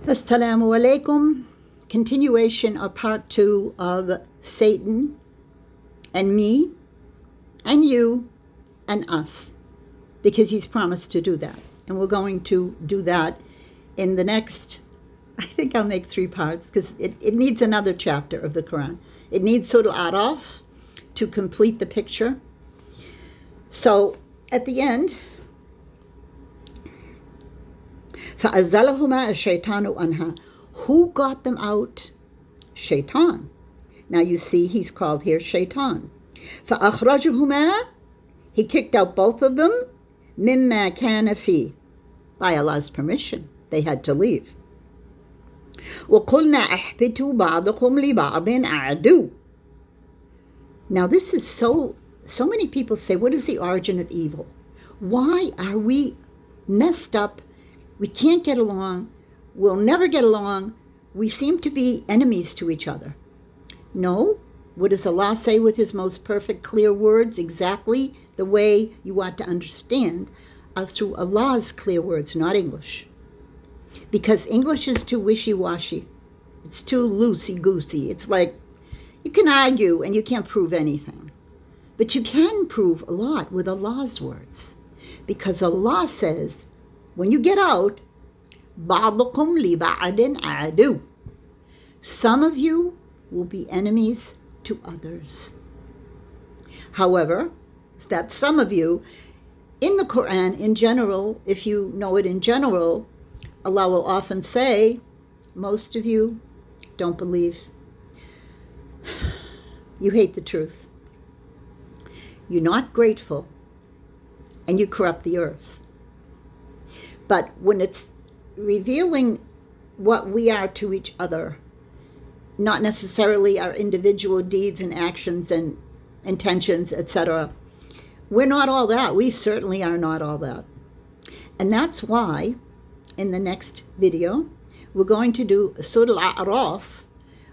Assalamu alaikum. Continuation of part 2 of Satan and me and you and us, because he's promised to do that. And we're going to do that in the next, I think I'll make 3 parts, because it needs another chapter of the Quran. It needs Surah Al-Araf to complete the picture. So at the end, فَأَزَّلَهُمَا الشَّيْطَانُ عَنْهَا. Who got them out? Shaitan. Now you see he's called here Shaitan. فَأَخْرَجَهُمَا. He kicked out both of them. مِمَّا كَانَ فِيهِ. By Allah's permission. They had to leave. وَقُلْنَا أَحْبِتُوا بَعْضُكُمْ لِبَعْضٍ عَدُوٌّ. Now this is so many people say, what is the origin of evil? Why are we messed up? We can't get along. We'll never get along. We seem to be enemies to each other. No. What does Allah say with his most perfect, clear words? Exactly the way you want to understand are through Allah's clear words, not English. Because English is too wishy-washy. It's too loosey-goosey. It's like you can argue and you can't prove anything. But you can prove a lot with Allah's words. Because Allah says, when you get out, بَعْضُكُمْ لِبَعْدٍ عَدُوٌّ. Some of you will be enemies to others. However, that some of you, in the Quran in general, if you know it in general, Allah will often say, most of you don't believe. You hate the truth. You're not grateful, and you corrupt the earth. But when it's revealing what we are to each other, not necessarily our individual deeds and actions and intentions, etc., we're not all that. We certainly are not all that. And that's why, in the next video, we're going to do Surah Al-Araf,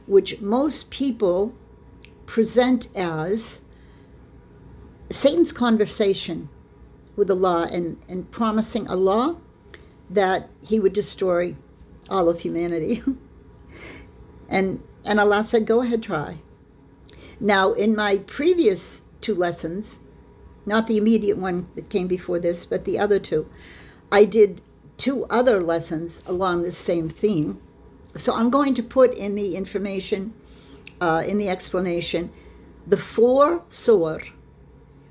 which most people present as Satan's conversation with Allah and promising Allah that he would destroy all of humanity. and Allah said, go ahead, try. Now, in my previous 2 lessons, not the immediate one that came before this, but the other 2, I did 2 other lessons along this same theme. So I'm going to put in the information, in the explanation, the 4 surah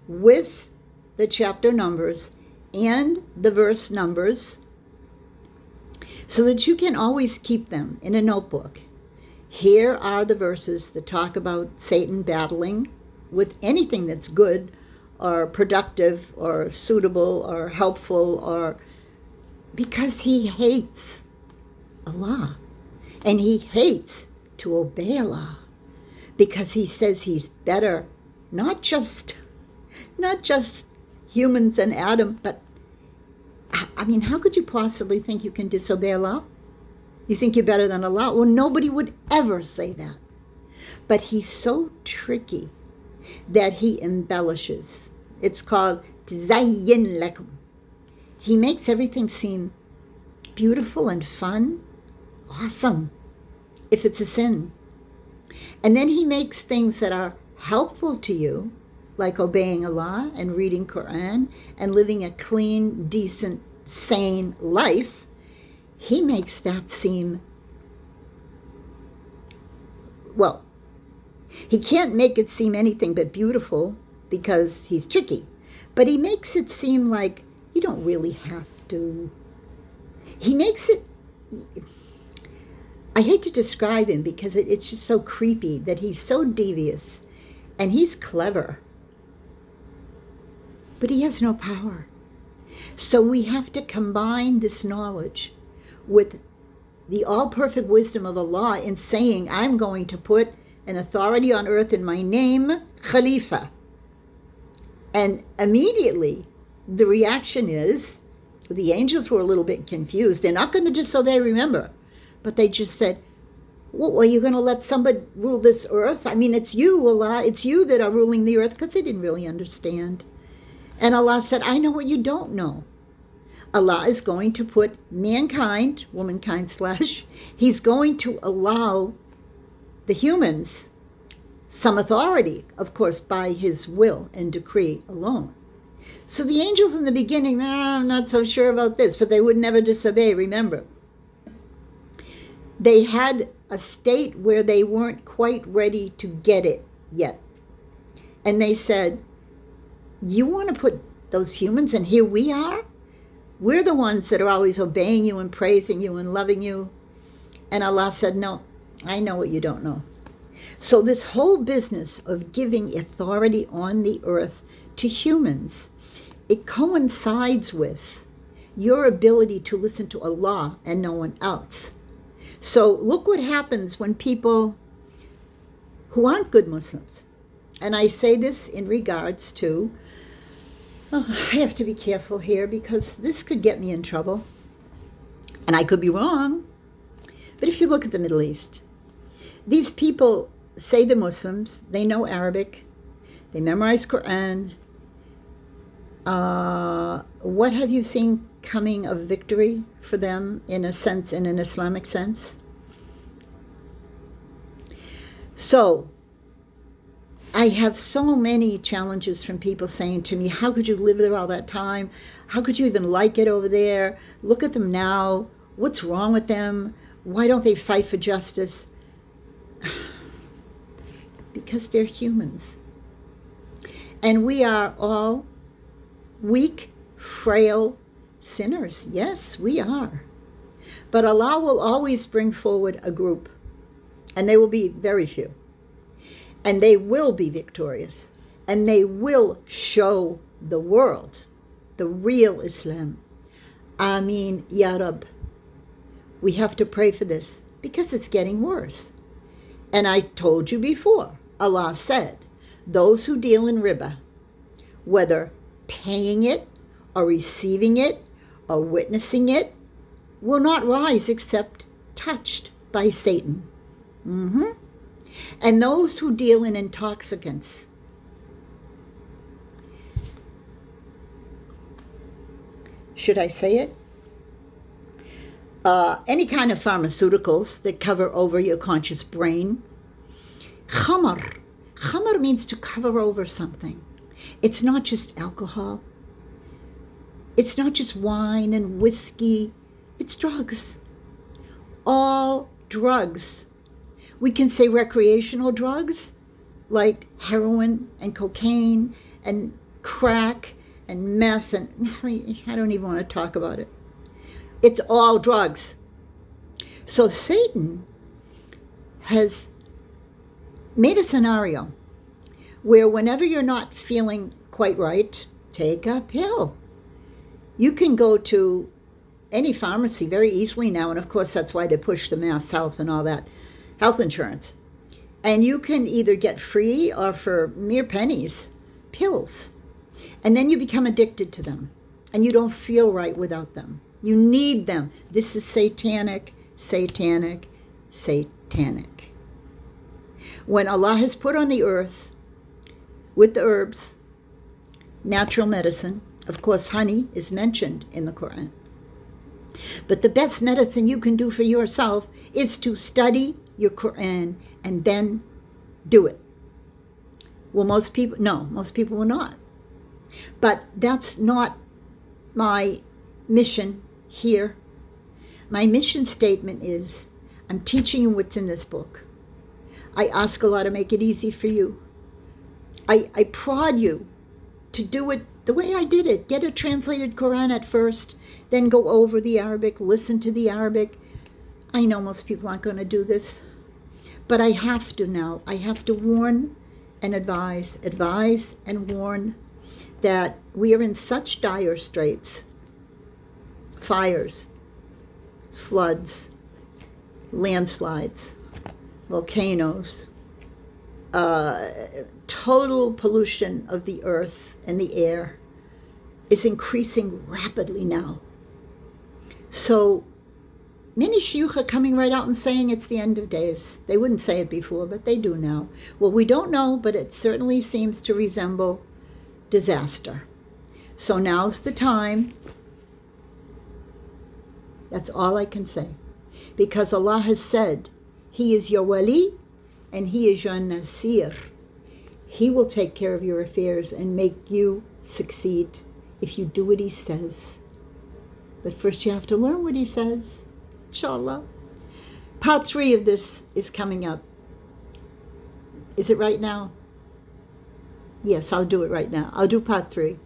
with the chapter numbers and the verse numbers, so that you can always keep them in a notebook. Here are the verses that talk about Satan battling with anything that's good or productive or suitable or helpful, or because he hates Allah and he hates to obey Allah, because he says he's better, not just humans and Adam, but I mean, how could you possibly think you can disobey Allah? You think you're better than Allah? Well, nobody would ever say that. But he's so tricky that he embellishes. It's called تزين لكم. He makes everything seem beautiful and fun, awesome, if it's a sin. And then he makes things that are helpful to you, like obeying Allah and reading Quran and living a clean, decent, sane life. He makes that seem, well, he can't make it seem anything but beautiful because he's tricky. But he makes it seem like you don't really have to. He makes it, I hate to describe him because it's just so creepy that he's so devious and he's clever. But he has no power. So we have to combine this knowledge with the all-perfect wisdom of Allah in saying, I'm going to put an authority on earth in my name, Khalifa. And immediately the reaction is, the angels were a little bit confused. They're not going to disobey, remember. But they just said, well, are you going to let somebody rule this earth? I mean, it's you, Allah. It's you that are ruling the earth, because they didn't really understand. And Allah said, I know what you don't know. Allah is going to put mankind, womankind slash, he's going to allow the humans some authority, of course, by his will and decree alone. So the angels in the beginning, I'm not so sure about this, but they would never disobey, remember. They had a state where they weren't quite ready to get it yet. And they said, you want to put those humans, and here we are? We're the ones that are always obeying you and praising you and loving you. And Allah said, no, I know what you don't know. So this whole business of giving authority on the earth to humans, it coincides with your ability to listen to Allah and no one else. So look what happens when people who aren't good Muslims, and I say this in regards to, I have to be careful here because this could get me in trouble, and I could be wrong, but if you look at the Middle East, these people say they're Muslims, they know Arabic, they memorize Quran. What have you seen coming of victory for them in a sense, in an Islamic sense? So I have so many challenges from people saying to me, how could you live there all that time? How could you even like it over there? Look at them now. What's wrong with them? Why don't they fight for justice? Because they're humans. And we are all weak, frail sinners. Yes, we are. But Allah will always bring forward a group, and they will be very few. And they will be victorious. And they will show the world the real Islam. Ameen, Ya Rab. We have to pray for this because it's getting worse. And I told you before, Allah said, those who deal in riba, whether paying it or receiving it or witnessing it, will not rise except touched by Satan. And those who deal in intoxicants, should I say it? Any kind of pharmaceuticals that cover over your conscious brain. Khamar. Khamar means to cover over something. It's not just alcohol. It's not just wine and whiskey. It's drugs. All drugs. We can say recreational drugs like heroin and cocaine and crack and meth, and I don't even want to talk about it. It's all drugs. So Satan has made a scenario where whenever you're not feeling quite right, take a pill. You can go to any pharmacy very easily now, and of course that's why they push the mass health and all that, health insurance. And you can either get free or for mere pennies, pills. And then you become addicted to them, and you don't feel right without them. You need them. This is satanic, satanic, satanic. When Allah has put on the earth, with the herbs, natural medicine, of course honey is mentioned in the Quran. But the best medicine you can do for yourself is to study your Quran and then do it. Well, most people will not. But that's not my mission here. My mission statement is, I'm teaching you what's in this book. I ask Allah to make it easy for you. I prod you to do it the way I did it. Get a translated Quran at first, then go over the Arabic, listen to the Arabic. I know most people aren't going to do this, but I have to now. I have to warn and advise and warn that we are in such dire straits. Fires, floods, landslides, volcanoes, total pollution of the earth and the air is increasing rapidly now. So many shuyukh are coming right out and saying it's the end of days. They wouldn't say it before, but they do now. Well, we don't know, but it certainly seems to resemble disaster. So now's the time That's all I can say. Because Allah has said, He is your wali and He is your nasir. He will take care of your affairs and make you succeed if you do what He says. But first you have to learn what He says, inshallah. Part 3 of this is coming up. Is it right now? Yes, I'll do it right now. I'll do part 3.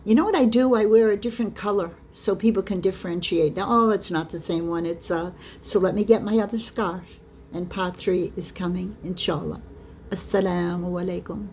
You know what I do? I wear a different color so people can differentiate. Now, oh, it's not the same one. It's so let me get my other scarf. And part 3 is coming, inshallah. Assalamu alaikum.